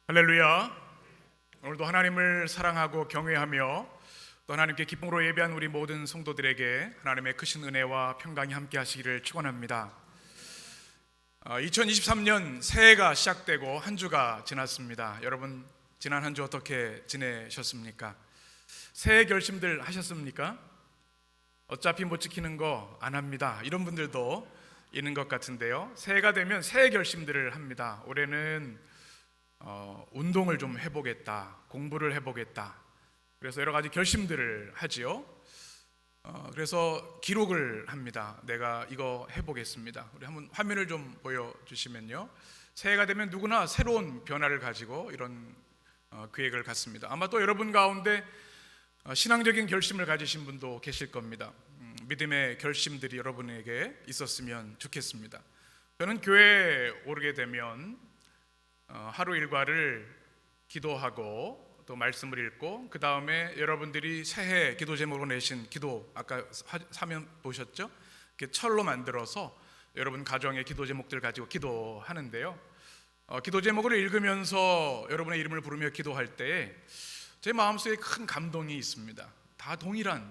할렐루야. 오늘도 하나님을 사랑하고 경외하며 또 하나님께 기쁨으로 예배한 우리 모든 성도들에게 하나님의 크신 은혜와 평강이 함께 하시기를 축원합니다. 2023년 새해가 시작되고 한 주가 지났습니다. 여러분 지난 한 주 어떻게 지내셨습니까? 새해 결심들 하셨습니까? 어차피 못 지키는 거 안 합니다, 이런 분들도 있는 것 같은데요. 새해가 되면 새해 결심들을 합니다. 올해는 운동을 좀 해보겠다, 공부를 해보겠다, 그래서 여러 가지 결심들을 하지요. 그래서 기록을 합니다. 내가 이거 해보겠습니다. 우리 한번 화면을 좀 보여주시면요, 새해가 되면 누구나 새로운 변화를 가지고 이런 계획을 갖습니다. 아마 또 여러분 가운데 신앙적인 결심을 가지신 분도 계실 겁니다. 믿음의 결심들이 여러분에게 있었으면 좋겠습니다. 저는 교회에 오르게 되면 하루 일과를 기도하고 또 말씀을 읽고, 그 다음에 여러분들이 새해 기도 제목으로 내신 기도, 아까 화면 보셨죠? 이렇게 철로 만들어서 여러분 가정의 기도 제목들 가지고 기도하는데요. 기도 제목을 읽으면서 여러분의 이름을 부르며 기도할 때 제 마음속에 큰 감동이 있습니다. 다 동일한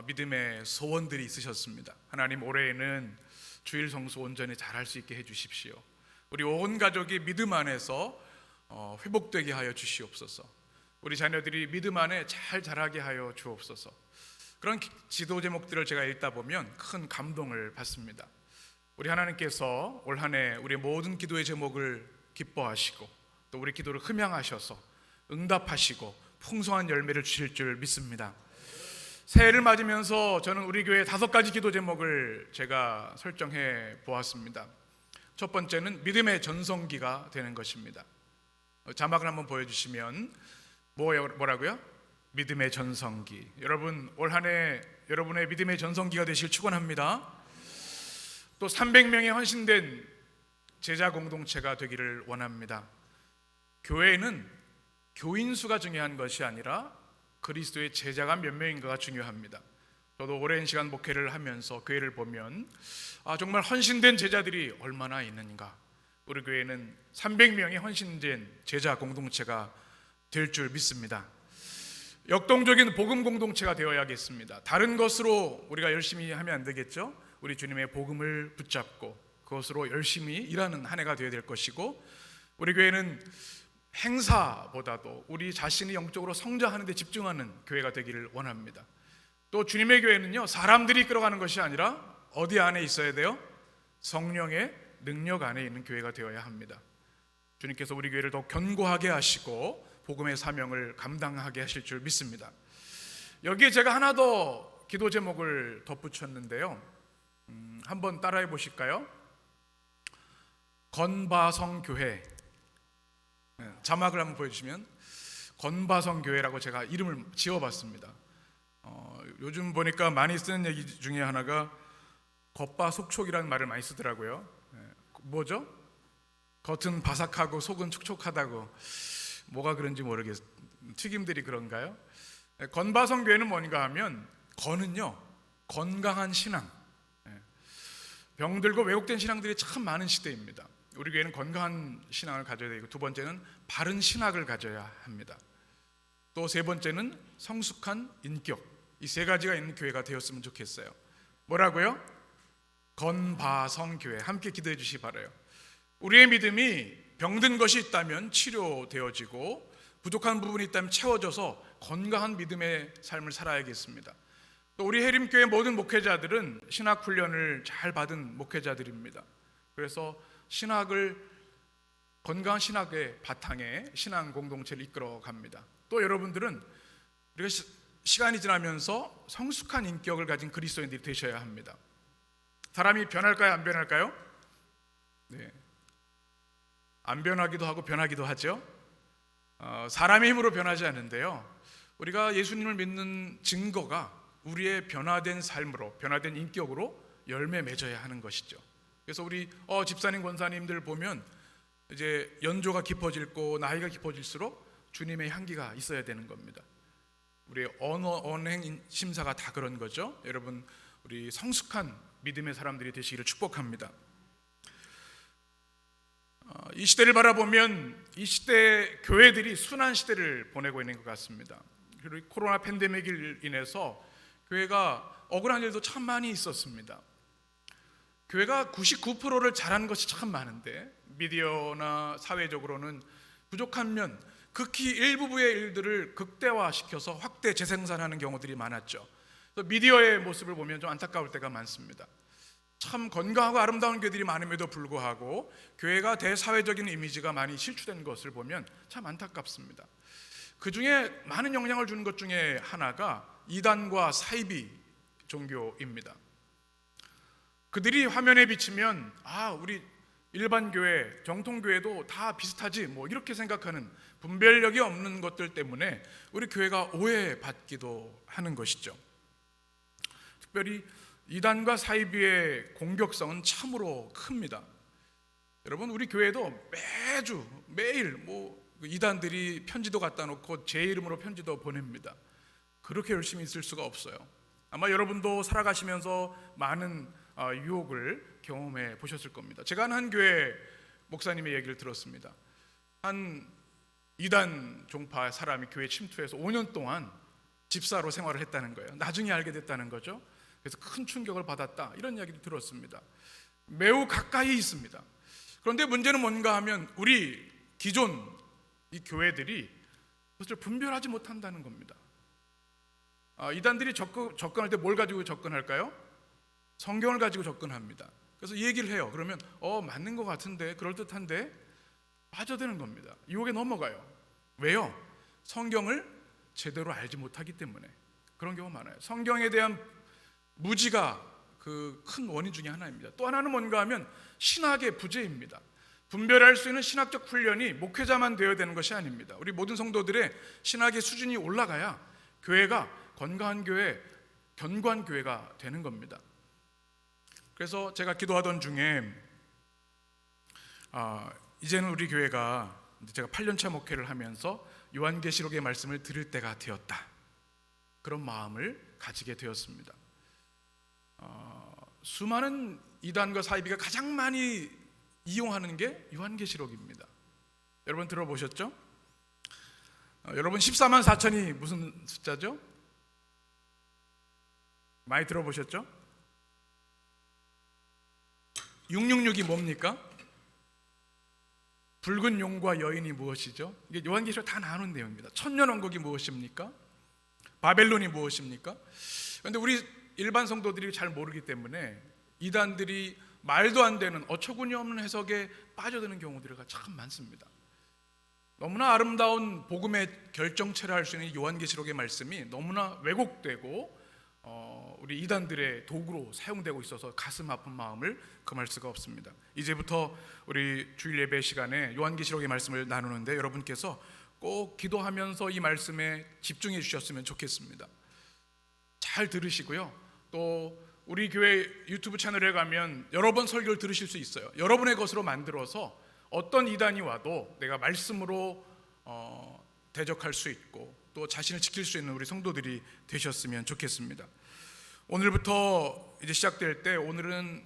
믿음의 소원들이 있으셨습니다. 하나님, 올해에는 주일 성수 온전히 잘할 수 있게 해주십시오. 우리 온 가족이 믿음 안에서 회복되게 하여 주시옵소서. 우리 자녀들이 믿음 안에 잘 자라게 하여 주옵소서. 그런 지도 제목들을 제가 읽다 보면 큰 감동을 받습니다. 우리 하나님께서 올 한 해 우리의 모든 기도의 제목을 기뻐하시고 또 우리 기도를 흠양하셔서 응답하시고 풍성한 열매를 주실 줄 믿습니다. 새해를 맞으면서 저는 우리 교회 5가지 기도 제목을 제가 설정해 보았습니다. 첫 번째는 믿음의 전성기가 되는 것입니다. 자막을 한번 보여주시면 뭐라고요? 믿음의 전성기. 여러분 올 한 해 여러분의 믿음의 전성기가 되시길 축원합니다. 또 300명의 헌신된 제자 공동체가 되기를 원합니다. 교회는 교인 수가 중요한 것이 아니라 그리스도의 제자가 몇 명인가가 중요합니다. 저도 오랜 시간 목회를 하면서 교회를 보면 정말 헌신된 제자들이 얼마나 있는가. 우리 교회는 300명의 헌신된 제자 공동체가 될 줄 믿습니다. 역동적인 복음 공동체가 되어야겠습니다. 다른 것으로 우리가 열심히 하면 안 되겠죠. 우리 주님의 복음을 붙잡고 그것으로 열심히 일하는 한 해가 되어야 될 것이고, 우리 교회는 행사보다도 우리 자신이 영적으로 성장하는 데 집중하는 교회가 되기를 원합니다. 또 주님의 교회는요, 사람들이 이끌어가는 것이 아니라 어디 안에 있어야 돼요? 성령의 능력 안에 있는 교회가 되어야 합니다. 주님께서 우리 교회를 더 견고하게 하시고 복음의 사명을 감당하게 하실 줄 믿습니다. 여기에 제가 하나 더 기도 제목을 덧붙였는데요, 한번 따라해 보실까요? 건바성 교회. 자막을 한번 보여주시면 건바성 교회라고 제가 이름을 지어봤습니다. 요즘 보니까 많이 쓰는 얘기 중에 하나가 겉바속촉이라는 말을 많이 쓰더라고요. 뭐죠? 겉은 바삭하고 속은 촉촉하다고. 뭐가 그런지 모르겠어요. 튀김들이 그런가요? 건바성 교회는 뭔가 하면, 건은요 건강한 신앙, 병들고 왜곡된 신앙들이 참 많은 시대입니다. 우리 교회는 건강한 신앙을 가져야 되고, 두 번째는 바른 신학을 가져야 합니다. 또 세 번째는 성숙한 인격. 이 세 가지가 있는 교회가 되었으면 좋겠어요. 뭐라고요? 건바성 교회. 함께 기도해 주시기 바라요. 우리의 믿음이 병든 것이 있다면 치료되어지고 부족한 부분이 있다면 채워져서 건강한 믿음의 삶을 살아야겠습니다. 또 우리 해림교회 모든 목회자들은 신학훈련을 잘 받은 목회자들입니다. 그래서 건강한 신학의 바탕에 신앙 공동체를 이끌어 갑니다. 또 여러분들은 우리가 시간이 지나면서 성숙한 인격을 가진 그리스도인들이 되셔야 합니다. 사람이 변할까요? 안 변할까요? 네, 안 변하기도 하고 변하기도 하죠. 사람의 힘으로 변하지 않는데요, 우리가 예수님을 믿는 증거가 우리의 변화된 삶으로, 변화된 인격으로 열매 맺어야 하는 것이죠. 그래서 우리 집사님, 권사님들 보면 이제 연조가 깊어지고 나이가 깊어질수록 주님의 향기가 있어야 되는 겁니다. 우리 언행 심사가 다 그런 거죠. 여러분, 우리 성숙한 믿음의 사람들이 되시기를 축복합니다. 이 시대를 바라보면 이 시대 교회들이 순환 시대를 보내고 있는 것 같습니다. 그리고 코로나 팬데믹을 인해서 교회가 억울한 일도 참 많이 있었습니다. 교회가 99%를 잘한 것이 참 많은데 미디어나 사회적으로는 부족한 면, 극히 일부분의 일들을 극대화시켜서 확대 재생산하는 경우들이 많았죠. 미디어의 모습을 보면 좀 안타까울 때가 많습니다. 참 건강하고 아름다운 교회들이 많음에도 불구하고 교회가 대사회적인 이미지가 많이 실추된 것을 보면 참 안타깝습니다. 그 중에 많은 영향을 주는 것 중에 하나가 이단과 사이비 종교입니다. 그들이 화면에 비치면 우리 일반 교회, 정통교회도 다 비슷하지 뭐 이렇게 생각하는 분별력이 없는 것들 때문에 우리 교회가 오해받기도 하는 것이죠. 특별히 이단과 사이비의 공격성은 참으로 큽니다. 여러분, 우리 교회도 매일 이단들이 편지도 갖다 놓고 제 이름으로 편지도 보냅니다. 그렇게 열심히 있을 수가 없어요. 아마 여러분도 살아가시면서 많은 유혹을 경험해 보셨을 겁니다. 제가 한 교회 목사님의 얘기를 들었습니다. 한 이단 종파 사람이 교회 침투해서 5년 동안 집사로 생활을 했다는 거예요. 나중에 알게 됐다는 거죠. 그래서 큰 충격을 받았다, 이런 이야기도 들었습니다. 매우 가까이 있습니다. 그런데 문제는 뭔가 하면 우리 기존 이 교회들이 그것을 분별하지 못한다는 겁니다. 이단들이 접근할 때 뭘 가지고 접근할까요? 성경을 가지고 접근합니다. 그래서 이 얘기를 해요. 그러면 맞는 것 같은데, 그럴듯한데 빠져드는 겁니다. 유혹에 넘어가요. 왜요? 성경을 제대로 알지 못하기 때문에 그런 경우가 많아요. 성경에 대한 무지가 그 큰 원인 중에 하나입니다. 또 하나는 뭔가 하면 신학의 부재입니다. 분별할 수 있는 신학적 훈련이 목회자만 되어야 되는 것이 아닙니다. 우리 모든 성도들의 신학의 수준이 올라가야 교회가 건강한 교회, 견고한 교회가 되는 겁니다. 그래서 제가 기도하던 중에 이제는 우리 교회가, 제가 8년차 목회를 하면서 요한계시록의 말씀을 들을 때가 되었다, 그런 마음을 가지게 되었습니다. 수많은 이단과 사이비가 가장 많이 이용하는 게 요한계시록입니다. 여러분 들어보셨죠? 여러분 14만 4천이 무슨 숫자죠? 많이 들어보셨죠? 666이 뭡니까? 붉은 용과 여인이 무엇이죠? 이게 요한계시록 다 나누는 내용입니다. 천년왕국이 무엇입니까? 바벨론이 무엇입니까? 그런데 우리 일반 성도들이 잘 모르기 때문에 이단들이 말도 안 되는 어처구니 없는 해석에 빠져드는 경우들이 참 많습니다. 너무나 아름다운 복음의 결정체를 할 수 있는 요한계시록의 말씀이 너무나 왜곡되고 우리 이단들의 도구로 사용되고 있어서 가슴 아픈 마음을 금할 수가 없습니다. 이제부터 우리 주일 예배 시간에 요한계시록의 말씀을 나누는데 여러분께서 꼭 기도하면서 이 말씀에 집중해 주셨으면 좋겠습니다. 잘 들으시고요. 또 우리 교회 유튜브 채널에 가면 여러 번 설교를 들으실 수 있어요. 여러분의 것으로 만들어서 어떤 이단이 와도 내가 말씀으로 대적할 수 있고 또 자신을 지킬 수 있는 우리 성도들이 되셨으면 좋겠습니다. 오늘부터 이제 시작될 때, 오늘은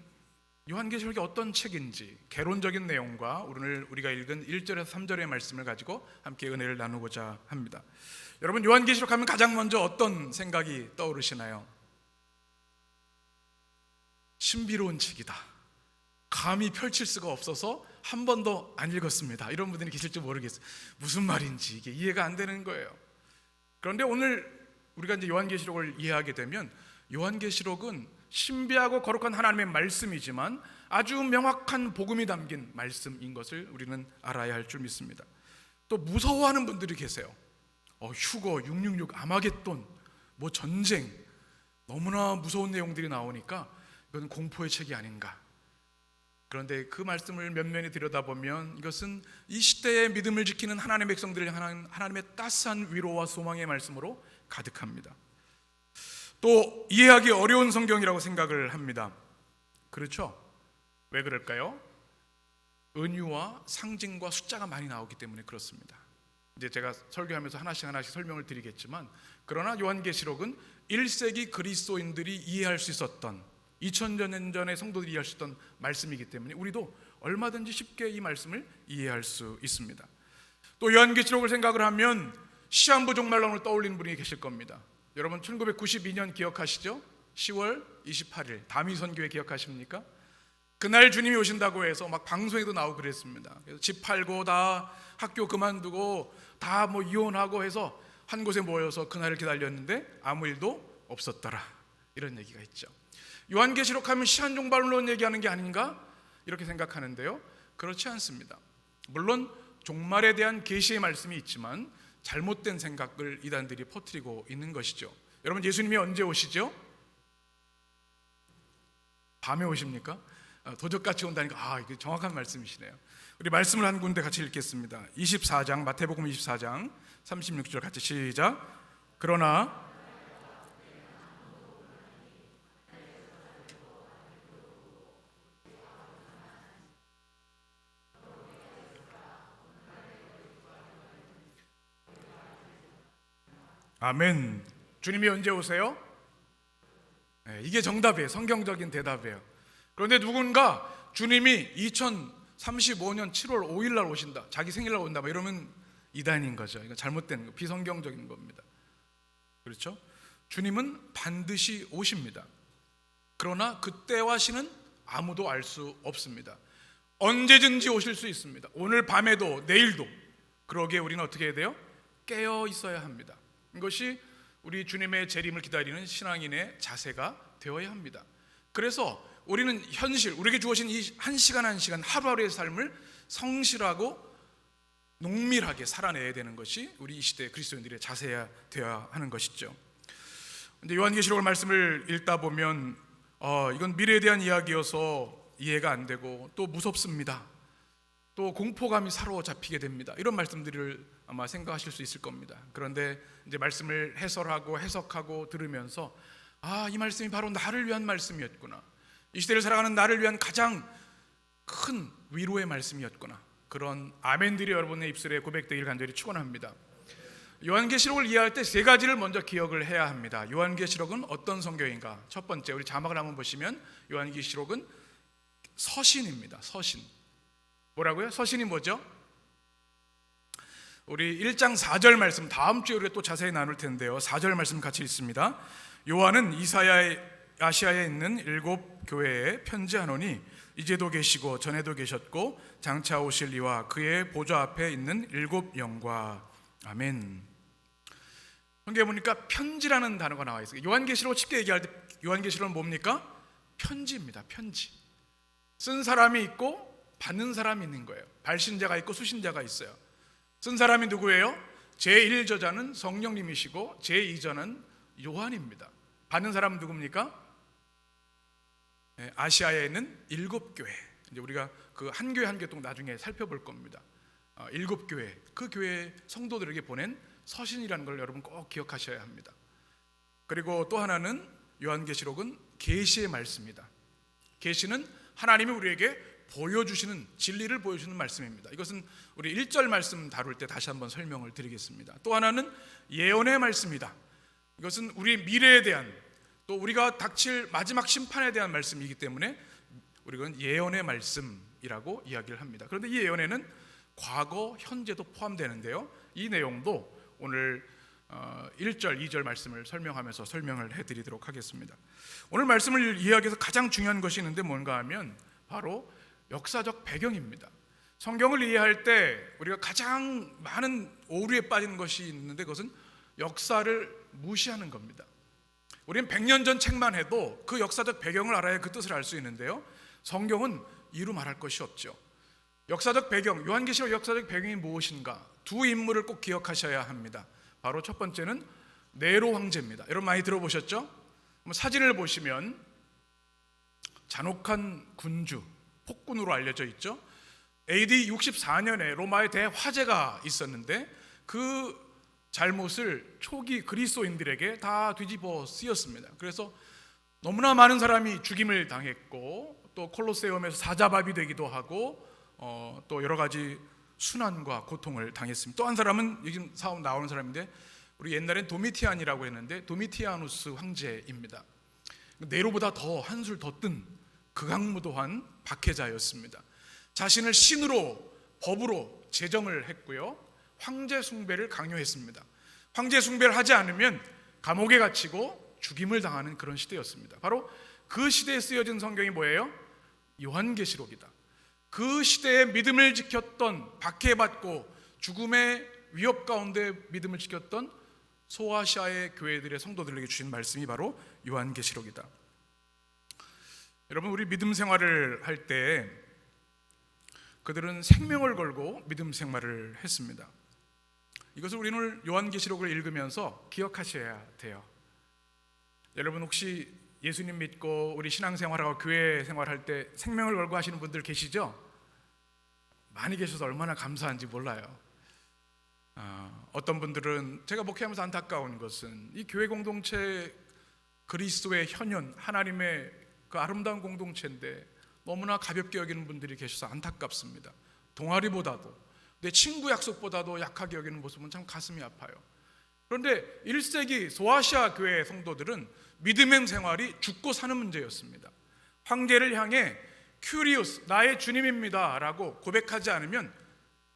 요한계시록이 어떤 책인지 개론적인 내용과 오늘 우리가 읽은 1절에서 3절의 말씀을 가지고 함께 은혜를 나누고자 합니다. 여러분, 요한계시록 하면 가장 먼저 어떤 생각이 떠오르시나요? 신비로운 책이다, 감히 펼칠 수가 없어서 한 번도 안 읽었습니다, 이런 분들이 계실지 모르겠어요. 무슨 말인지 이게 이해가 안 되는 거예요. 그런데 오늘 우리가 이제 요한계시록을 이해하게 되면 요한계시록은 신비하고 거룩한 하나님의 말씀이지만 아주 명확한 복음이 담긴 말씀인 것을 우리는 알아야 할 줄 믿습니다. 또 무서워하는 분들이 계세요. 휴거, 666, 아마겟돈, 전쟁, 너무나 무서운 내용들이 나오니까 이건 공포의 책이 아닌가. 그런데 그 말씀을 면면히 들여다보면 이것은 이 시대의 믿음을 지키는 하나님의 백성들을 향한 하나님의 따스한 위로와 소망의 말씀으로 가득합니다. 또 이해하기 어려운 성경이라고 생각을 합니다. 그렇죠? 왜 그럴까요? 은유와 상징과 숫자가 많이 나오기 때문에 그렇습니다. 이제 제가 설교하면서 하나씩 설명을 드리겠지만, 그러나 요한계시록은 1세기 그리스도인들이 이해할 수 있었던, 2000년 전의 성도들이 이해할 수 있었던 말씀이기 때문에 우리도 얼마든지 쉽게 이 말씀을 이해할 수 있습니다. 또 요한계시록을 생각을 하면 시한부 종말론을 떠올리는 분이 계실 겁니다. 여러분 1992년 기억하시죠? 10월 28일 다미선교회 기억하십니까? 그날 주님이 오신다고 해서 막 방송에도 나오고 그랬습니다. 그래서 집 팔고 다 학교 그만두고 다 뭐 이혼하고 해서 한 곳에 모여서 그날을 기다렸는데 아무 일도 없었더라, 이런 얘기가 있죠. 요한계시록 하면 시한종말론 얘기하는 게 아닌가 이렇게 생각하는데요, 그렇지 않습니다. 물론 종말에 대한 계시의 말씀이 있지만 잘못된 생각을 이단들이 퍼뜨리고 있는 것이죠. 여러분, 예수님이 언제 오시죠? 밤에 오십니까? 도적같이 온다니까 이게 정확한 말씀이시네요. 우리 말씀을 한 군데 같이 읽겠습니다. 24장 마태복음 24장 36절 같이 시작. 그러나 아멘. 주님이 언제 오세요? 이게 정답이에요. 성경적인 대답이에요. 그런데 누군가 주님이 2035년 7월 5일 날 오신다, 자기 생일날 온다, 이러면 이단인 거죠. 이거 잘못된 거, 비성경적인 겁니다. 그렇죠? 주님은 반드시 오십니다. 그러나 그때와 시는 아무도 알 수 없습니다. 언제든지 오실 수 있습니다. 오늘 밤에도 내일도. 그러기에 우리는 어떻게 해야 돼요? 깨어 있어야 합니다. 이것이 우리 주님의 재림을 기다리는 신앙인의 자세가 되어야 합니다. 그래서 우리는 현실, 우리에게 주어진 이 한 시간 한 시간 하루하루의 삶을 성실하고 농밀하게 살아내야 되는 것이 우리 이 시대 그리스도인들의 자세야 되어야 하는 것이죠. 근데 요한계시록 말씀을 읽다 보면 이건 미래에 대한 이야기여서 이해가 안 되고 또 무섭습니다, 또 공포감이 사로잡히게 됩니다, 이런 말씀들을 아마 생각하실 수 있을 겁니다. 그런데 이제 말씀을 해설하고 해석하고 들으면서 이 말씀이 바로 나를 위한 말씀이었구나, 이 시대를 살아가는 나를 위한 가장 큰 위로의 말씀이었구나, 그런 아멘들이 여러분의 입술에 고백되기를 간절히 축원합니다. 요한계시록을 이해할 때 세 가지를 먼저 기억을 해야 합니다. 요한계시록은 어떤 성경인가? 첫 번째, 우리 자막을 한번 보시면 요한계시록은 서신입니다. 서신. 뭐라고요? 서신이 뭐죠? 우리 1장 4절 말씀, 다음 주에 우리가 또 자세히 나눌 텐데요, 4절 말씀 같이 읽습니다. 요한은 아시아에 있는 7 교회에 편지하노니 이제도 계시고 전에도 계셨고 장차 오실 이와 그의 보좌 앞에 있는 7 영과. 아멘. 성경에 보니까 편지라는 단어가 나와 있어요. 요한계시록 쉽게 얘기할 때 요한계시록은 뭡니까? 편지입니다. 편지. 쓴 사람이 있고 받는 사람이 있는 거예요. 발신자가 있고 수신자가 있어요. 쓴 사람이 누구예요? 제1저자는 성령님이시고 제2저는 요한입니다. 받는 사람은 누굽니까? 아시아에 있는 7 교회. 이제 우리가 그 한 교회 한 교회 또 나중에 살펴볼 겁니다. 7 교회, 그 교회 성도들에게 보낸 서신이라는 걸 여러분 꼭 기억하셔야 합니다. 그리고 또 하나는 요한계시록은 계시의 말씀입니다. 계시는 하나님이 우리에게 보여주시는, 진리를 보여주시는 말씀입니다. 이것은 우리 1절 말씀 다룰 때 다시 한번 설명을 드리겠습니다. 또 하나는 예언의 말씀이다. 이것은 우리 미래에 대한, 또 우리가 닥칠 마지막 심판에 대한 말씀이기 때문에 우리는 예언의 말씀이라고 이야기를 합니다. 그런데 이 예언에는 과거, 현재도 포함되는데요, 이 내용도 오늘 1절, 2절 말씀을 설명하면서 설명을 해드리도록 하겠습니다. 오늘 말씀을 이해하기 위해서 가장 중요한 것이 있는데 뭔가 하면 바로 역사적 배경입니다. 성경을 이해할 때 우리가 가장 많은 오류에 빠지는 것이 있는데 그것은 역사를 무시하는 겁니다. 우리는 100년 전 책만 해도 그 역사적 배경을 알아야 그 뜻을 알 수 있는데요, 성경은 이루 말할 것이 없죠. 역사적 배경, 요한계시록 역사적 배경이 무엇인가? 두 인물을 꼭 기억하셔야 합니다. 바로 첫 번째는 네로 황제입니다. 여러분 많이 들어보셨죠? 사진을 보시면 잔혹한 군주, 폭군으로 알려져 있죠. AD 64년에 로마의 대화재가 있었는데 그 잘못을 초기 그리스도인들에게 다 뒤집어 쓰였습니다. 그래서 너무나 많은 사람이 죽임을 당했고 또 콜로세움에서 사자밥이 되기도 하고 또 여러 가지 순환과 고통을 당했습니다. 또 한 사람은 요즘 사업 나오는 사람인데 우리 옛날엔 도미티안이라고 했는데 도미티아누스 황제입니다. 네로보다 더 한술 더 뜬 극악무도한 박해자였습니다. 자신을 신으로 법으로 제정을 했고요. 황제 숭배를 강요했습니다. 황제 숭배를 하지 않으면 감옥에 갇히고 죽임을 당하는 그런 시대였습니다. 바로 그 시대에 쓰여진 성경이 뭐예요? 요한계시록이다. 그 시대의 믿음을 지켰던, 박해받고 죽음의 위협 가운데 믿음을 지켰던 소아시아의 교회들의 성도들에게 주신 말씀이 바로 요한계시록이다. 여러분, 우리 믿음 생활을 할 때 그들은 생명을 걸고 믿음 생활을 했습니다. 이것을 우리는 요한계시록을 읽으면서 기억하셔야 돼요. 여러분, 혹시 예수님 믿고 우리 신앙생활하고 교회 생활할 때 생명을 걸고 하시는 분들 계시죠? 많이 계셔서 얼마나 감사한지 몰라요. 어떤 분들은, 제가 목회하면서 안타까운 것은 이 교회 공동체, 그리스도의 현현, 하나님의 그 아름다운 공동체인데 너무나 가볍게 여기는 분들이 계셔서 안타깝습니다. 동아리보다도, 내 친구 약속보다도 약하게 여기는 모습은 참 가슴이 아파요. 그런데 1세기 소아시아 교회 성도들은 믿음의 생활이 죽고 사는 문제였습니다. 황제를 향해 큐리오스, 나의 주님입니다 라고 고백하지 않으면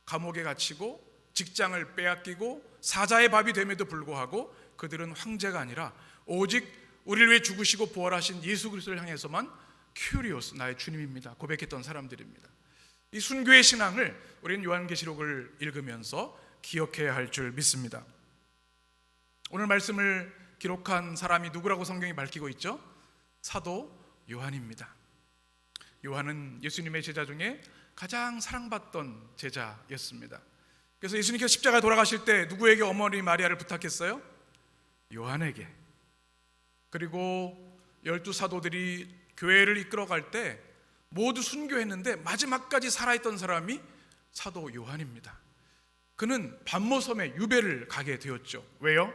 감옥에 갇히고 직장을 빼앗기고 사자의 밥이 됨에도 불구하고 그들은 황제가 아니라 오직 우리를 위해 죽으시고 부활하신 예수 그리스도를 향해서만 큐리오스, 나의 주님입니다 고백했던 사람들입니다. 이 순교의 신앙을 우리는 요한계시록을 읽으면서 기억해야 할 줄 믿습니다. 오늘 말씀을 기록한 사람이 누구라고 성경이 밝히고 있죠? 사도 요한입니다. 요한은 예수님의 제자 중에 가장 사랑받던 제자였습니다. 그래서 예수님께서 십자가에 돌아가실 때 누구에게 어머니 마리아를 부탁했어요? 요한에게. 그리고 12사도들이 교회를 이끌어갈 때 모두 순교했는데 마지막까지 살아있던 사람이 사도 요한입니다. 그는 반모섬에 유배를 가게 되었죠. 왜요?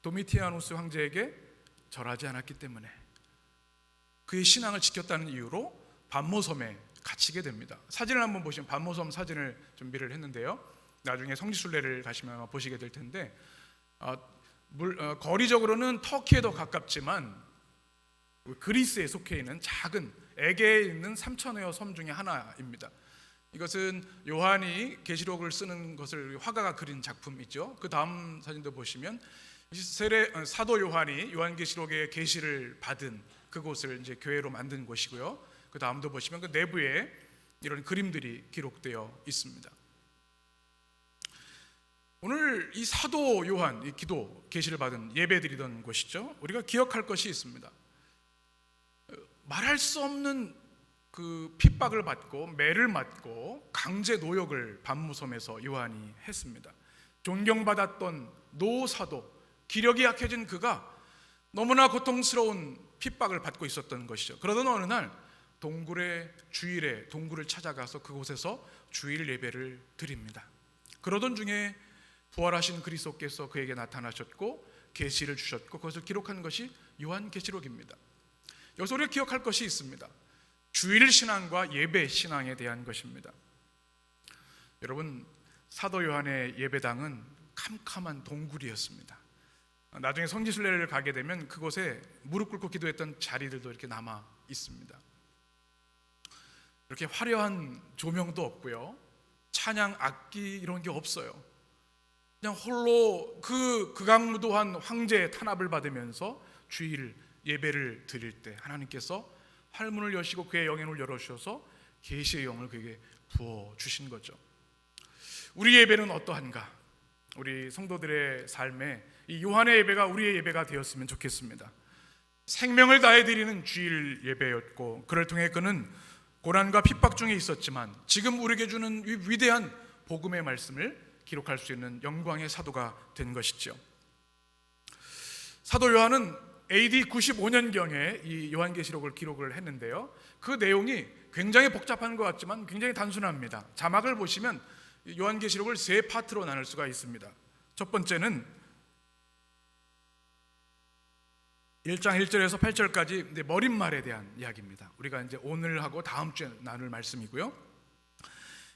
도미티아누스 황제에게 절하지 않았기 때문에, 그의 신앙을 지켰다는 이유로 반모섬에 갇히게 됩니다. 사진을 한번 보시면, 반모섬 사진을 준비를 했는데요, 나중에 성지순례를 가시면 보시게 될 텐데, 거리적으로는 터키에 더 가깝지만 그리스에 속해 있는 작은 에게에 있는 3천여 섬 중에 하나입니다. 이것은 요한이 계시록을 쓰는 것을 화가가 그린 작품이죠. 그 다음 사진도 보시면 사도 요한이 요한계시록의 계시를 받은 그곳을 이제 교회로 만든 곳이고요. 그 다음도 보시면 그 내부에 이런 그림들이 기록되어 있습니다. 오늘 이 사도 요한, 이 기도 계시를 받은 예배드리던 곳이죠. 우리가 기억할 것이 있습니다. 말할 수 없는 그 핍박을 받고 매를 맞고 강제 노역을 반무섬에서 요한이 했습니다. 존경받았던 노사도, 기력이 약해진 그가 너무나 고통스러운 핍박을 받고 있었던 것이죠. 그러던 어느 날 동굴의 주일에 동굴을 찾아가서 그곳에서 주일 예배를 드립니다. 그러던 중에 부활하신 그리스도께서 그에게 나타나셨고 계시를 주셨고 그것을 기록한 것이 요한계시록입니다. 여기서 우리가 기억할 것이 있습니다. 주일 신앙과 예배 신앙에 대한 것입니다. 여러분, 사도 요한의 예배당은 캄캄한 동굴이었습니다. 나중에 성지순례를 가게 되면 그곳에 무릎 꿇고 기도했던 자리들도 이렇게 남아 있습니다. 이렇게 화려한 조명도 없고요, 찬양 악기 이런 게 없어요. 그냥 홀로 그 극악무도한 황제의 탄압을 받으면서 주일 예배를 드릴 때 하나님께서 활문을 여시고 그의 영혼을 열어주셔서 계시의 영을 그에게 부어주신 거죠. 우리 예배는 어떠한가? 우리 성도들의 삶에 이 요한의 예배가 우리의 예배가 되었으면 좋겠습니다. 생명을 다해 드리는 주일 예배였고, 그를 통해 그는 고난과 핍박 중에 있었지만 지금 우리에게 주는 이 위대한 복음의 말씀을 기록할 수 있는 영광의 사도가 된 것이죠. 사도 요한은 AD 95년경에 이 요한계시록을 기록을 했는데요, 그 내용이 굉장히 복잡한 것 같지만 굉장히 단순합니다. 자막을 보시면 요한계시록을 세 파트로 나눌 수가 있습니다. 첫 번째는 1장 1절에서 8절까지 머릿말에 대한 이야기입니다. 우리가 이제 오늘 하고 다음 주에 나눌 말씀이고요.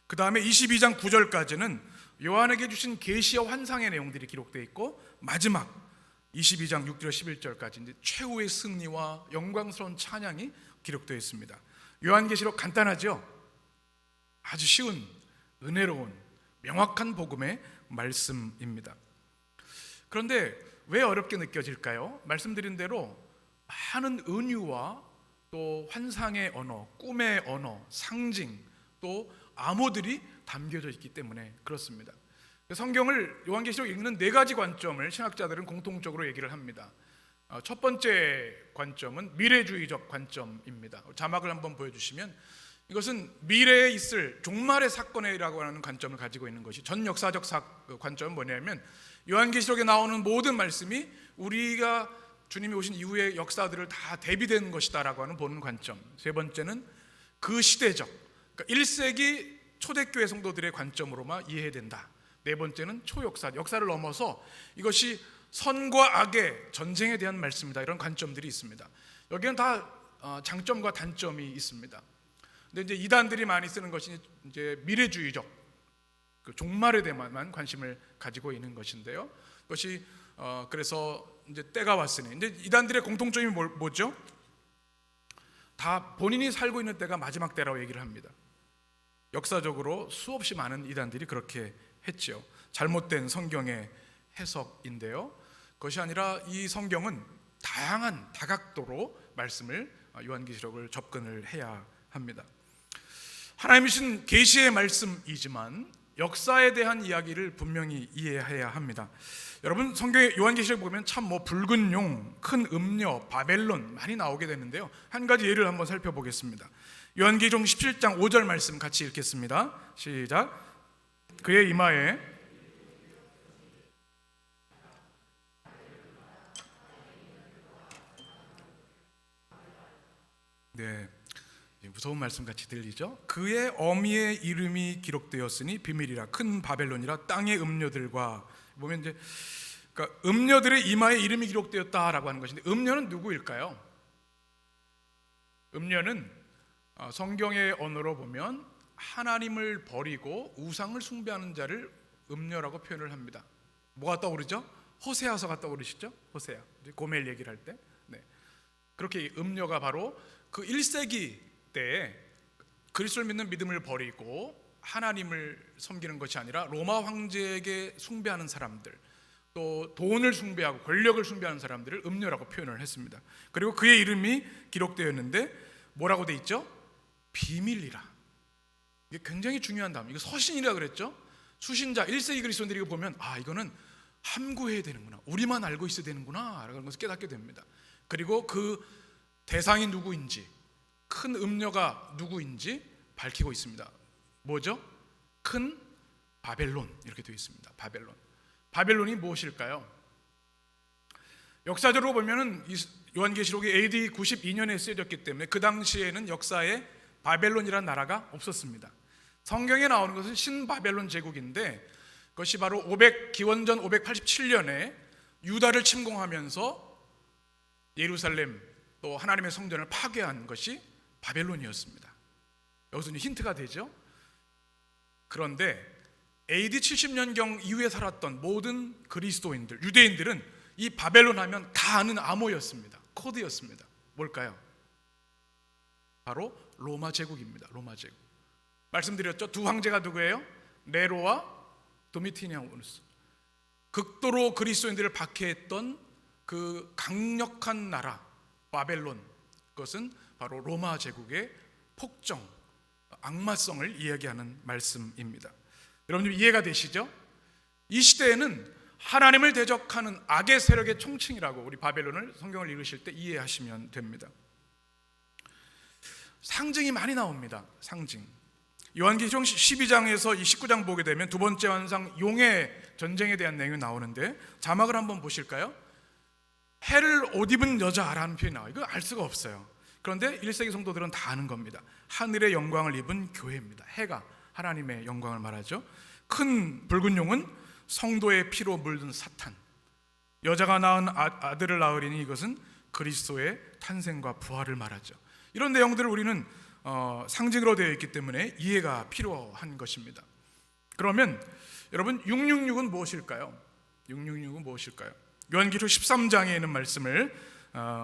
그 다음에 22장 9절까지는 요한에게 주신 계시와 환상의 내용들이 기록되어 있고, 마지막 22장 6절 11절까지 이제 최후의 승리와 영광스러운 찬양이 기록되어 있습니다. 요한계시록 간단하죠? 아주 쉬운, 은혜로운, 명확한 복음의 말씀입니다. 그런데 왜 어렵게 느껴질까요? 말씀드린 대로 많은 은유와 또 환상의 언어, 꿈의 언어, 상징, 또 암호들이 담겨져 있기 때문에 그렇습니다. 성경을 요한계시록 읽는 네 가지 관점을 신학자들은 공통적으로 얘기를 합니다. 첫 번째 관점은 미래주의적 관점입니다. 자막을 한번 보여주시면, 이것은 미래에 있을 종말의 사건이라고 하는 관점을 가지고 있는 것이, 전 역사적 관점은 뭐냐면 요한계시록에 나오는 모든 말씀이 우리가 주님이 오신 이후의 역사들을 다 대비되는 것이다라고 하는 보는 관점. 세 번째는 그 시대적, 그러니까 1세기 초대교회 성도들의 관점으로만 이해해야 된다. 네 번째는 초역사, 역사를 넘어서 이것이 선과 악의 전쟁에 대한 말씀이다. 이런 관점들이 있습니다. 여기는 다 장점과 단점이 있습니다. 근데 이제 이단들이 많이 쓰는 것이 이제 미래주의적, 그 종말에 대해만 관심을 가지고 있는 것인데요. 그것이 그래서 이제 때가 왔으니, 이제 이단들의 공통점이 뭐죠? 다 본인이 살고 있는 때가 마지막 때라고 얘기를 합니다. 역사적으로 수없이 많은 이단들이 그렇게 했죠. 잘못된 성경의 해석인데요. 그것이 아니라 이 성경은 다양한 다각도로 말씀을, 요한계시록을 접근을 해야 합니다. 하나님이 주신 계시의 말씀이지만 역사에 대한 이야기를 분명히 이해해야 합니다. 여러분, 성경의 요한계시록 보면 참 붉은 용, 큰 음녀, 바벨론 많이 나오게 되는데요. 한 가지 예를 한번 살펴보겠습니다. 요한계시록 17장 5절 말씀 같이 읽겠습니다. 시작. 그의 이마에 무서운 말씀 같이 들리죠? 그의 어미의 이름이 기록되었으니 비밀이라, 큰 바벨론이라, 땅의 음녀들과, 보면 이제 그러니까 음녀들의 이마에 이름이 기록되었다라고 하는 것인데, 음녀는 누구일까요? 음녀는 성경의 언어로 보면 하나님을 버리고 우상을 숭배하는 자를 음녀라고 표현을 합니다. 뭐가 떠오르죠? 호세아서가 떠오르시죠? 호세아, 고멜 얘기를 할 때. 네. 그렇게 음녀가 바로 그 1세기 때에 그리스도를 믿는 믿음을 버리고 하나님을 섬기는 것이 아니라 로마 황제에게 숭배하는 사람들, 또 돈을 숭배하고 권력을 숭배하는 사람들을 음녀라고 표현을 했습니다. 그리고 그의 이름이 기록되었는데 뭐라고 돼 있죠? 비밀이라. 이게 굉장히 중요한 단어. 이거 서신이라 그랬죠? 수신자 1세기 그리스도인들이 보면 이거는 함구해야 되는구나, 우리만 알고 있어야 되는구나 라는 것을 깨닫게 됩니다. 그리고 그 대상이 누구인지, 큰 음녀가 누구인지 밝히고 있습니다. 뭐죠? 큰 바벨론, 이렇게 되어 있습니다. 바벨론. 바벨론이 무엇일까요? 역사적으로 보면은 요한계시록이 AD 92년에 쓰여졌기 때문에 그 당시에는 역사에 바벨론이라는 나라가 없었습니다. 성경에 나오는 것은 신바벨론 제국인데, 그것이 바로 기원전 587년에 유다를 침공하면서 예루살렘 또 하나님의 성전을 파괴한 것이 바벨론이었습니다. 여기서 힌트가 되죠. 그런데 AD 70년경 이후에 살았던 모든 그리스도인들, 유대인들은 이 바벨론 하면 다 아는 암호였습니다. 코드였습니다. 뭘까요? 바로 로마 제국입니다. 로마 제국. 말씀드렸죠? 두 황제가 누구예요? 네로와 도미티니아누스. 극도로 그리스도인들을 박해했던 그 강력한 나라 바벨론, 그것은 바로 로마 제국의 폭정, 악마성을 이야기하는 말씀입니다. 여러분 이해가 되시죠? 이 시대에는 하나님을 대적하는 악의 세력의 총칭이라고 우리 바벨론을 성경을 읽으실 때 이해하시면 됩니다. 상징이 많이 나옵니다. 상징. 요한계시록 12장에서 19장 보게 되면 두 번째 환상 용의 전쟁에 대한 내용이 나오는데, 자막을 한번 보실까요? 해를 옷 입은 여자라는 표현이 나와요. 이거 알 수가 없어요. 그런데 1세기 성도들은 다 아는 겁니다. 하늘의 영광을 입은 교회입니다. 해가 하나님의 영광을 말하죠. 큰 붉은 용은 성도의 피로 물든 사탄, 여자가 낳은 아들을 낳으리니 이것은 그리스도의 탄생과 부활을 말하죠. 이런 내용들을 우리는 상징으로 되어 있기 때문에 이해가 필요한 것입니다. 그러면 여러분 666은 무엇일까요? 666은 무엇일까요? 요한계시록 13장에 있는 말씀을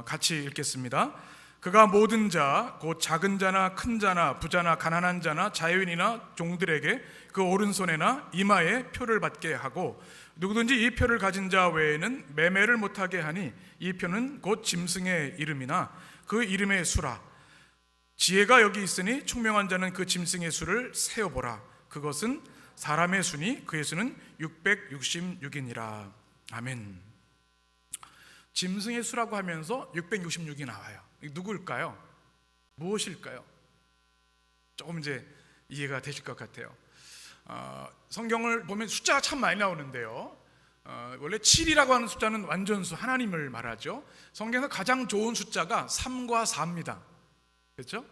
같이 읽겠습니다. 그가 모든 자 곧 작은 자나 큰 자나 부자나 가난한 자나 자유인이나 종들에게 그 오른손에나 이마에 표를 받게 하고 누구든지 이 표를 가진 자 외에는 매매를 못하게 하니 이 표는 곧 짐승의 이름이나 그 이름의 수라. 지혜가 여기 있으니 총명한 자는 그 짐승의 수를 세어보라. 그것은 사람의 수니 그의 수는 666이니라. 아멘. 짐승의 수라고 하면서 666이 나와요. 누구일까요? 무엇일까요? 조금 이제 이해가 되실 것 같아요. 성경을 보면 숫자가 참 많이 나오는데요. 원래 7이라고 하는 숫자는 완전수, 하나님을 말하죠. 성경에서 가장 좋은 숫자가 3과 4입니다. 그렇죠?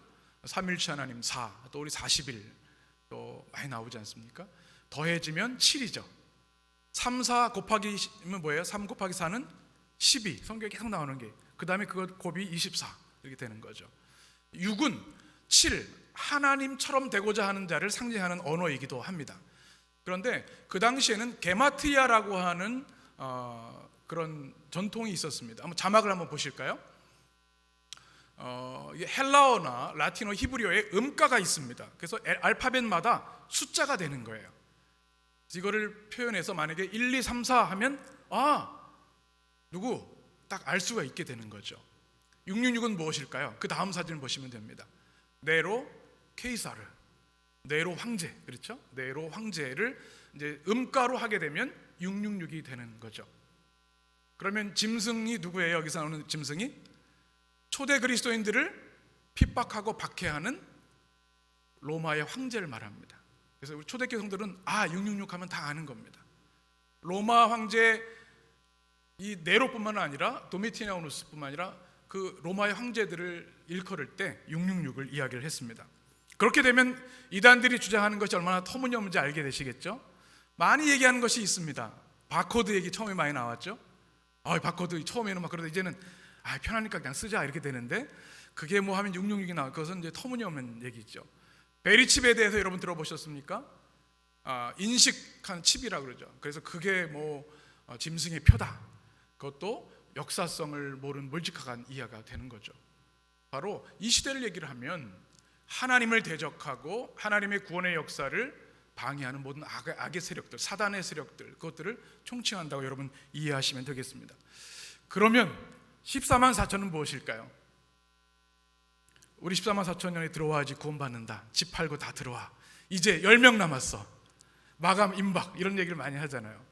3일치 하나님 4, 또 우리 40일 또 많이 나오지 않습니까? 더해지면 7이죠. 3, 4 곱하기면 뭐예요? 3 곱하기 4는 12. 성경에 계속 나오는 게. 그 다음에 그거 곱이 24 이렇게 되는 거죠. 6은 7, 하나님처럼 되고자 하는 자를 상징하는 언어이기도 합니다. 그런데 그 당시에는 게마트리아라고 하는 그런 전통이 있었습니다. 한번 자막을 한번 보실까요? 헬라어나 라틴어, 히브리어에 음가가 있습니다. 그래서 알파벳마다 숫자가 되는 거예요. 이거를 표현해서 만약에 1, 2, 3, 4 하면 누구 딱 알 수가 있게 되는 거죠. 666은 무엇일까요? 그 다음 사진을 보시면 됩니다. 네로 케이사르, 네로 황제, 그렇죠? 네로 황제를 이제 음가로 하게 되면 666이 되는 거죠. 그러면 짐승이 누구예요? 여기서 나오는 짐승이 초대 그리스도인들을 핍박하고 박해하는 로마의 황제를 말합니다. 그래서 우리 초대교회 성도들은 666 하면 다 아는 겁니다. 로마 황제 이 네로뿐만 아니라 도미티아누스뿐만 아니라 그 로마의 황제들을 일컬을 때 666을 이야기를 했습니다. 그렇게 되면 이단들이 주장하는 것이 얼마나 터무니없는지 알게 되시겠죠? 많이 얘기하는 것이 있습니다. 바코드 얘기 처음에 많이 나왔죠? 바코드 처음에는 막 그러다 이제는 편하니까 그냥 쓰자 이렇게 되는데 그게 뭐 하면 666이 나올 것은 이제 터무니없는 얘기죠. 베리칩에 대해서 여러분 들어보셨습니까? 인식한 칩이라고 그러죠. 그래서 그게 뭐 짐승의 표다. 그것도 역사성을 모르는 몰직한 이해가 되는 거죠. 바로 이 시대를 얘기를 하면 하나님을 대적하고 하나님의 구원의 역사를 방해하는 모든 악의 세력들, 사단의 세력들, 그것들을 총칭한다고 여러분 이해하시면 되겠습니다. 그러면 14만 4천은 무엇일까요? 우리 14만 4천 년에 들어와야지 구원받는다. 집 팔고 다 들어와. 이제 10명 남았어. 마감 임박 이런 얘기를 많이 하잖아요.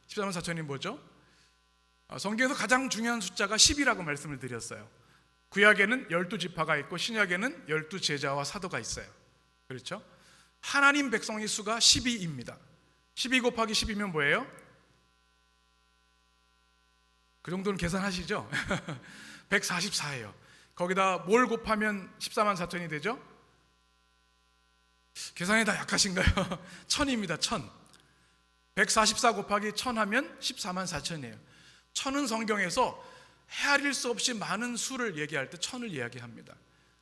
14만 4천이 뭐죠? 성경에서 가장 중요한 숫자가 10이라고 말씀을 드렸어요. 구약에는 12지파가 있고 신약에는 12제자와 사도가 있어요. 그렇죠? 하나님 백성의 수가 12입니다. 12 곱하기 10이면 뭐예요? 그 정도는 계산하시죠? 144예요. 거기다 뭘 곱하면 14만 4천이 되죠? 계산이 다 약하신가요? 1000입니다. 1000. 144 곱하기 1000 하면 14만 4천이에요. 1000은 성경에서 헤아릴 수 없이 많은 수를 얘기할 때 1000을 이야기합니다.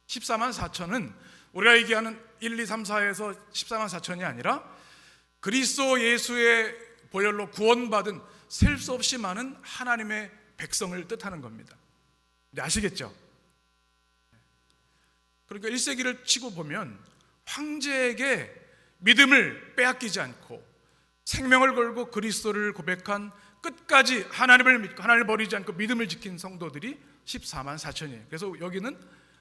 14만 4천은 우리가 얘기하는 1, 2, 3, 4에서 14만 4천이 아니라 그리스도 예수의 보혈로 구원받은 셀 수 없이 많은 하나님의 백성을 뜻하는 겁니다. 아시겠죠? 그러니까 1세기를 치고 보면 황제에게 믿음을 빼앗기지 않고 생명을 걸고 그리스도를 고백한 끝까지 하나님을 믿고 하나님을 버리지 않고 믿음을 지킨 성도들이 14만 4천이에요. 그래서 여기는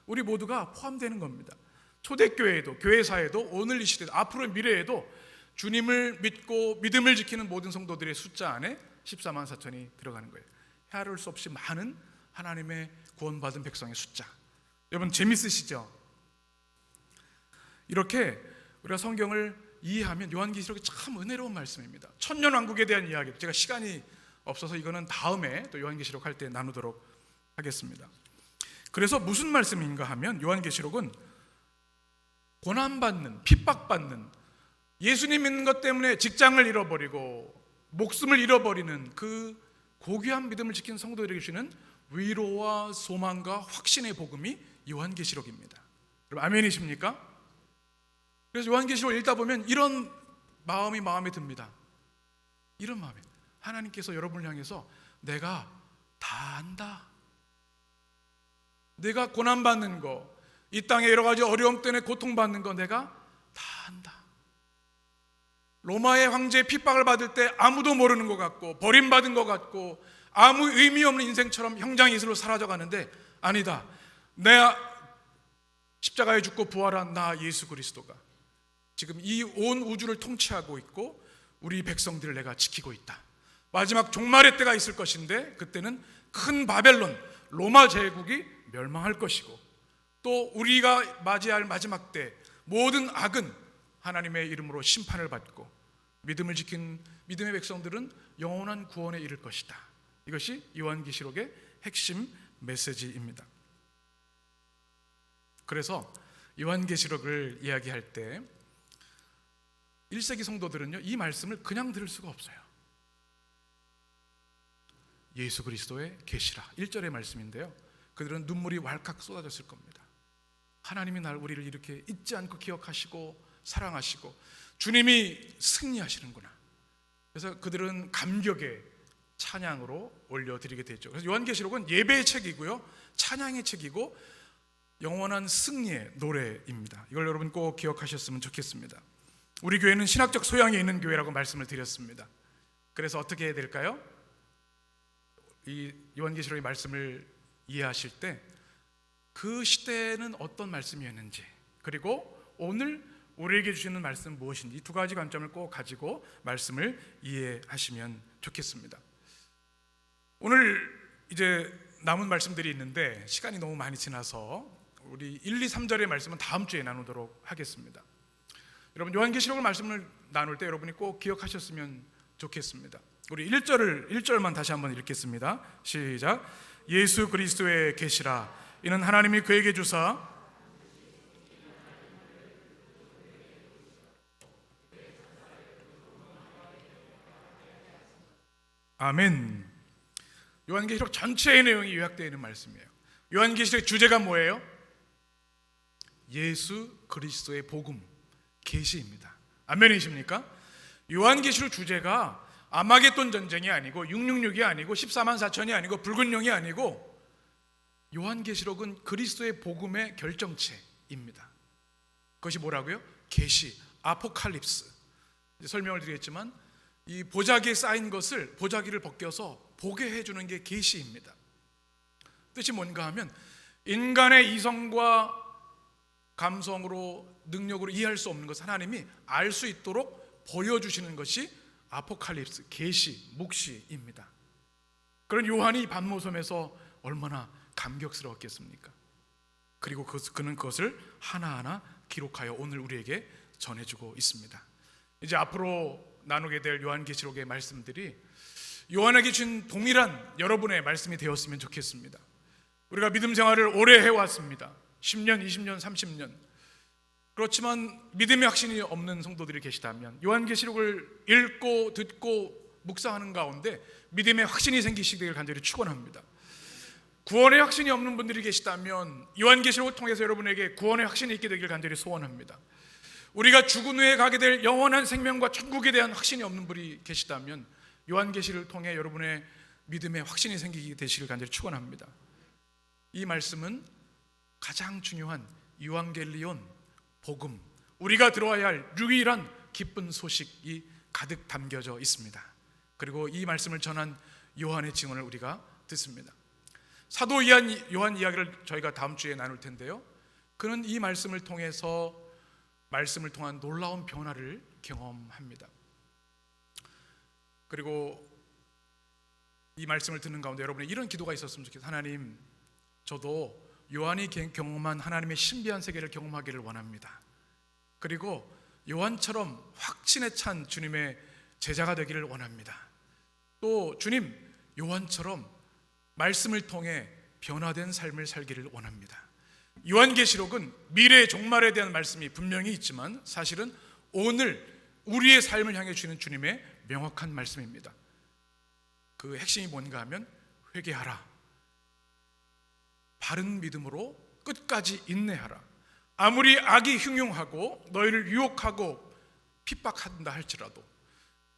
우리 모두가 포함되는 겁니다. 초대교회에도 교회사에도 오늘 이 시대도 앞으로의 미래에도 주님을 믿고 믿음을 지키는 모든 성도들의 숫자 안에 14만 4천이 들어가는 거예요. 헤아릴 수 없이 많은 하나님의 구원받은 백성의 숫자. 여러분 재밌으시죠? 이렇게 우리가 성경을 이해하면 요한계시록이 참 은혜로운 말씀입니다. 천년왕국에 대한 이야기, 제가 시간이 없어서 이거는 다음에 또 요한계시록 할 때 나누도록 하겠습니다. 그래서 무슨 말씀인가 하면 요한계시록은 고난받는, 핍박받는, 예수님 믿는 것 때문에 직장을 잃어버리고 목숨을 잃어버리는 그 고귀한 믿음을 지킨 성도들에게 주는 위로와 소망과 확신의 복음이 요한계시록입니다. 여러분 아멘이십니까? 그래서 요한계시록을 읽다 보면 이런 마음이 마음에 듭니다. 이런 마음이, 하나님께서 여러분을 향해서 내가 다 안다, 내가 고난받는 거, 이 땅에 여러 가지 어려움 때문에 고통받는 거 내가 다 안다. 로마의 황제의 핍박을 받을 때 아무도 모르는 것 같고 버림받은 것 같고 아무 의미 없는 인생처럼 형장이슬로 사라져가는데, 아니다, 내가 십자가에 죽고 부활한 나 예수 그리스도가 지금 이 온 우주를 통치하고 있고 우리 백성들을 내가 지키고 있다. 마지막 종말의 때가 있을 것인데 그때는 큰 바벨론, 로마 제국이 멸망할 것이고, 또 우리가 맞이할 마지막 때 모든 악은 하나님의 이름으로 심판을 받고 믿음을 지킨 믿음의 백성들은 영원한 구원에 이를 것이다. 이것이 요한계시록의 핵심 메시지입니다. 그래서 요한계시록을 이야기할 때 1세기 성도들은요, 이 말씀을 그냥 들을 수가 없어요. 예수 그리스도의 계시라 1절의 말씀인데요, 그들은 눈물이 왈칵 쏟아졌을 겁니다. 하나님이 우리를 이렇게 잊지 않고 기억하시고 사랑하시고 주님이 승리하시는구나. 그래서 그들은 감격의 찬양으로 올려드리게 되죠. 그래서 요한계시록은 예배의 책이고요, 찬양의 책이고 영원한 승리의 노래입니다. 이걸 여러분 꼭 기억하셨으면 좋겠습니다. 우리 교회는 신학적 소양이 있는 교회라고 말씀을 드렸습니다. 그래서 어떻게 해야 될까요? 이 요한계시록의 말씀을 이해하실 때 그 시대에는 어떤 말씀이었는지, 그리고 오늘 우리에게 주시는 말씀은 무엇인지, 이 두 가지 관점을 꼭 가지고 말씀을 이해하시면 좋겠습니다. 오늘 이제 남은 말씀들이 있는데 시간이 너무 많이 지나서 우리 1, 2, 3절의 말씀은 다음 주에 나누도록 하겠습니다. 여러분, 요한계시록을 말씀을 나눌 때 여러분이 꼭 기억하셨으면 좋겠습니다. 우리 1절만 다시 한번 읽겠습니다. 시작. 예수 그리스도의 계시라, 이는 하나님이 그에게 주사 아멘. 요한계시록 전체의 내용이 요약되어 있는 말씀이에요. 요한계시록의 주제가 뭐예요? 예수 그리스도의 복음, 계시입니다. 아멘이십니까? 요한계시록 주제가 아마겟돈 전쟁이 아니고 666이 아니고 14만 4천이 아니고 붉은 용이 아니고, 요한계시록은 그리스도의 복음의 결정체입니다. 그것이 뭐라고요? 계시, 아포칼립스. 이제 설명을 드리겠지만 이 보자기에 쌓인 것을, 보자기를 벗겨서 보게 해주는 게 계시입니다. 뜻이 뭔가 하면 인간의 이성과 감성으로, 능력으로 이해할 수 없는 것을 하나님이 알 수 있도록 보여주시는 것이 아포칼립스, 계시, 묵시입니다. 그런 요한이 반모섬에서 얼마나 감격스러웠겠습니까? 그리고 그는 그것을 하나하나 기록하여 오늘 우리에게 전해주고 있습니다. 이제 앞으로 나누게 될 요한계시록의 말씀들이 요한에게 준 동일한 여러분의 말씀이 되었으면 좋겠습니다. 우리가 믿음 생활을 오래 해왔습니다. 10년, 20년, 30년. 그렇지만 믿음의 확신이 없는 성도들이 계시다면 요한계시록을 읽고 듣고 묵상하는 가운데 믿음의 확신이 생기시기를 간절히 축원합니다. 구원의 확신이 없는 분들이 계시다면 요한계시록을 통해서 여러분에게 구원의 확신이 있게 되기를 간절히 소원합니다. 우리가 죽은 후에 가게 될 영원한 생명과 천국에 대한 확신이 없는 분이 계시다면 요한계시를 통해 여러분의 믿음의 확신이 생기게 되시길 간절히 축원합니다. 이 말씀은 가장 중요한 유앙겔리온, 복음, 우리가 들어야 할 유일한 기쁜 소식이 가득 담겨져 있습니다. 그리고 이 말씀을 전한 요한의 증언을 우리가 듣습니다. 사도 요한 이야기를 저희가 다음 주에 나눌 텐데요, 그는 이 말씀을 통해서 말씀을 통한 놀라운 변화를 경험합니다. 그리고 이 말씀을 듣는 가운데 여러분의 이런 기도가 있었으면 좋겠어요. 하나님, 저도 요한이 경험한 하나님의 신비한 세계를 경험하기를 원합니다. 그리고 요한처럼 확신에 찬 주님의 제자가 되기를 원합니다. 또 주님, 요한처럼 말씀을 통해 변화된 삶을 살기를 원합니다. 요한계시록은 미래의 종말에 대한 말씀이 분명히 있지만 사실은 오늘 우리의 삶을 향해 주시는 주님의 명확한 말씀입니다. 그 핵심이 뭔가 하면 회개하라, 바른 믿음으로 끝까지 인내하라, 아무리 악이 흉흉하고 너희를 유혹하고 핍박한다 할지라도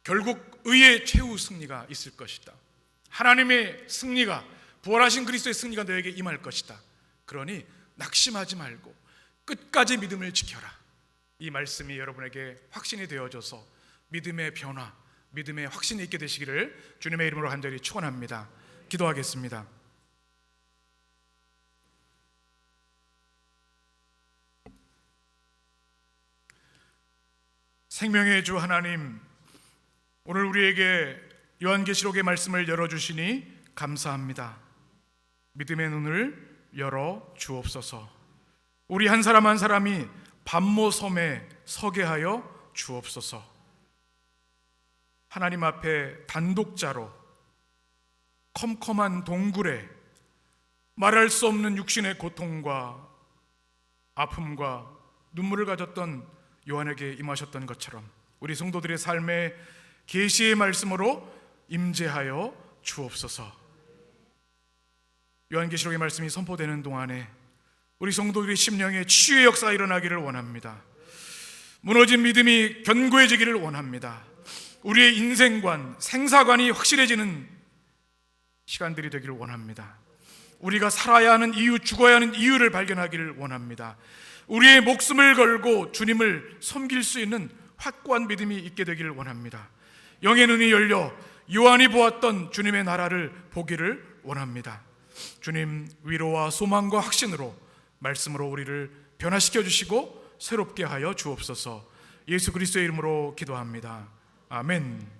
결국 의의 최후 승리가 있을 것이다. 하나님의 승리가, 부활하신 그리스도의 승리가 너에게 임할 것이다. 그러니 낙심하지 말고 끝까지 믿음을 지켜라. 이 말씀이 여러분에게 확신이 되어져서 믿음의 변화, 믿음의 확신이 있게 되시기를 주님의 이름으로 간절히 축원합니다. 기도하겠습니다. 생명의 주 하나님, 오늘 우리에게 요한계시록의 말씀을 열어주시니 감사합니다. 믿음의 눈을 열어 주옵소서. 우리 한 사람 한 사람이 반모섬에 서게 하여 주옵소서. 하나님 앞에 단독자로 컴컴한 동굴에 말할 수 없는 육신의 고통과 아픔과 눈물을 가졌던 요한에게 임하셨던 것처럼 우리 성도들의 삶에 계시의 말씀으로 임재하여 주옵소서. 요한계시록의 말씀이 선포되는 동안에 우리 성도들의 심령에 치유의 역사가 일어나기를 원합니다. 무너진 믿음이 견고해지기를 원합니다. 우리의 인생관, 생사관이 확실해지는 시간들이 되기를 원합니다. 우리가 살아야 하는 이유, 죽어야 하는 이유를 발견하기를 원합니다. 우리의 목숨을 걸고 주님을 섬길 수 있는 확고한 믿음이 있게 되기를 원합니다. 영의 눈이 열려 요한이 보았던 주님의 나라를 보기를 원합니다. 주님, 위로와 소망과 확신으로 말씀으로 우리를 변화시켜 주시고 새롭게 하여 주옵소서. 예수 그리스도의 이름으로 기도합니다. 아멘.